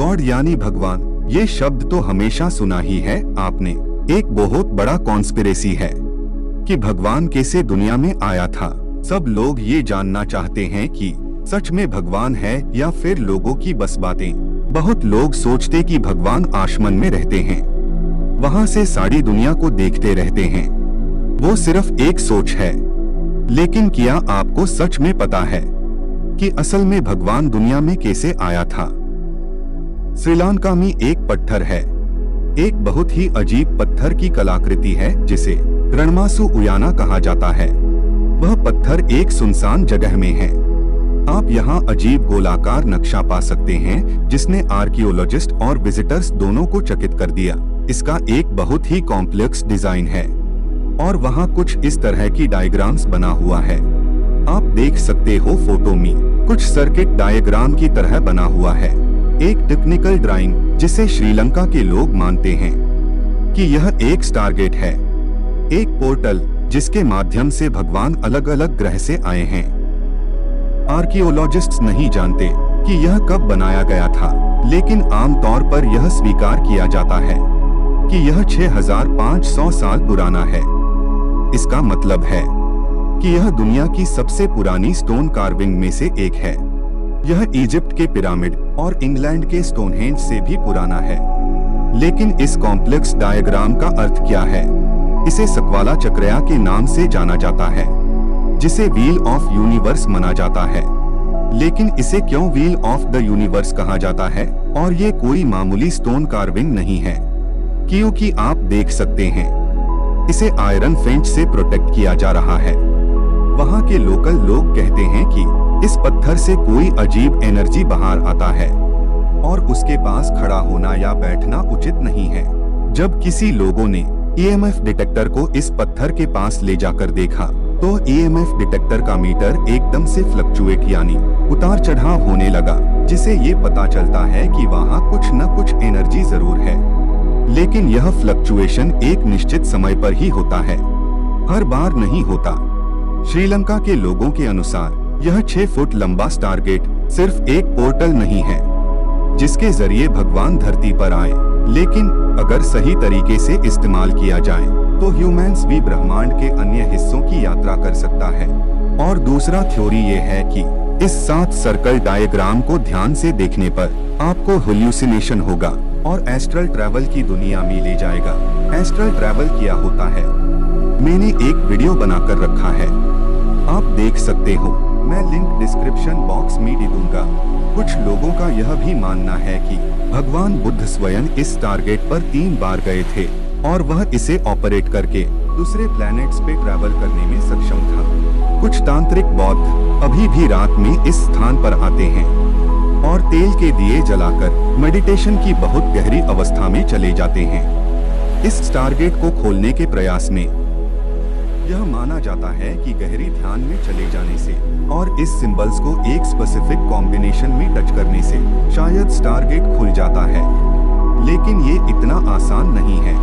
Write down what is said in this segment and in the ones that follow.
God यानी भगवान, ये शब्द तो हमेशा सुना ही है आपने। एक बहुत बड़ा कॉन्स्पिरेसी है कि भगवान कैसे दुनिया में आया था। सब लोग ये जानना चाहते हैं कि सच में भगवान है या फिर लोगों की बस बातें। बहुत लोग सोचते कि भगवान आसमान में रहते हैं, वहाँ से सारी दुनिया को देखते रहते हैं। वो सिर्फ एक सोच है। लेकिन क्या आपको सच में पता है कि असल में भगवान दुनिया में कैसे आया था? श्रीलंका में एक पत्थर है, एक बहुत ही अजीब पत्थर की कलाकृति है जिसे रणमासु उयाना कहा जाता है। वह पत्थर एक सुनसान जगह में है। आप यहाँ अजीब गोलाकार नक्शा पा सकते हैं जिसने आर्कियोलॉजिस्ट और विजिटर्स दोनों को चकित कर दिया। इसका एक बहुत ही कॉम्प्लेक्स डिजाइन है और वहाँ कुछ इस तरह की डायग्राम्स बना हुआ है। आप देख सकते हो फोटो में कुछ सर्किट डायग्राम की तरह बना हुआ है। एक टेक्निकल ड्राइंग जिसे श्रीलंका के लोग मानते हैं कि यह एक स्टारगेट है, एक पोर्टल जिसके माध्यम से भगवान अलग अलग ग्रह से आए हैं। आर्कियोलॉजिस्ट्स नहीं जानते कि यह कब बनाया गया था, लेकिन आमतौर पर यह स्वीकार किया जाता है कि यह 6500 साल पुराना है। इसका मतलब है कि यह दुनिया की सबसे पुरानी स्टोन कार्विंग में से एक है। यह इजिप्ट के पिरामिड और इंग्लैंड के स्टोनहेंज से भी पुराना है। लेकिन इस कॉम्प्लेक्स डायग्राम का अर्थ क्या है? इसे सक्वाला चक्रया के नाम से जाना जाता है, जिसे व्हील ऑफ यूनिवर्स माना जाता है। लेकिन इसे क्यों व्हील ऑफ द यूनिवर्स कहा जाता है? और ये कोई मामूली स्टोन कार्विंग नहीं है, क्योंकि आप देख सकते हैं इसे आयरन फेंच से प्रोटेक्ट किया जा रहा है। वहाँ के लोकल लोग कहते हैं कि इस पत्थर से कोई अजीब एनर्जी बाहर आता है और उसके पास खड़ा होना या बैठना उचित नहीं है। जब किसी लोगों ने ईएमएफ डिटेक्टर को इस पत्थर के पास ले जाकर देखा तो ईएमएफ डिटेक्टर का मीटर एकदम से फ्लक्चुएट यानी उतार चढ़ाव होने लगा, जिसे ये पता चलता है कि वहाँ कुछ न कुछ एनर्जी जरूर है। लेकिन यह फ्लक्चुएशन एक निश्चित समय पर ही होता है, हर बार नहीं होता। श्रीलंका के लोगों के अनुसार यह 6 फुट लंबा स्टारगेट सिर्फ एक पोर्टल नहीं है जिसके जरिए भगवान धरती पर आए, लेकिन अगर सही तरीके से इस्तेमाल किया जाए तो ह्यूमंस भी ब्रह्मांड के अन्य हिस्सों की यात्रा कर सकता है। और दूसरा थ्योरी ये है कि इस 7 सर्कल डायग्राम को ध्यान से देखने पर आपको हेल्यूसिनेशन होगा और एस्ट्रल ट्रैवल की दुनिया में ले जाएगा। एस्ट्रल ट्रैवल क्या होता है? मैंने एक वीडियो बनाकर रखा है, आप देख सकते हो। मैं लिंक डिस्क्रिप्शन बॉक्स में दे दूंगा। कुछ लोगों का यह भी मानना है कि भगवान बुद्ध स्वयं इस टारगेट पर 3 बार गए थे और वह इसे ऑपरेट करके दूसरे प्लैनेट्स पे ट्रैवल करने में सक्षम था। कुछ तांत्रिक बौद्ध अभी भी रात में इस स्थान पर आते हैं और तेल के दिए जलाकर मेडिटेशन की बहुत गहरी अवस्था में चले जाते हैं। इस टारगेट को खोलने के प्रयास में यह माना जाता है कि गहरी ध्यान में चले जाने से और इस सिंबल्स को एक स्पेसिफिक कॉम्बिनेशन में टच करने से शायद स्टारगेट खुल जाता है, लेकिन ये इतना आसान नहीं है।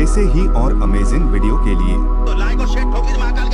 ऐसे ही और अमेजिंग वीडियो के लिए तो लाइक और शेयर ठोक दीजिए महाकाल।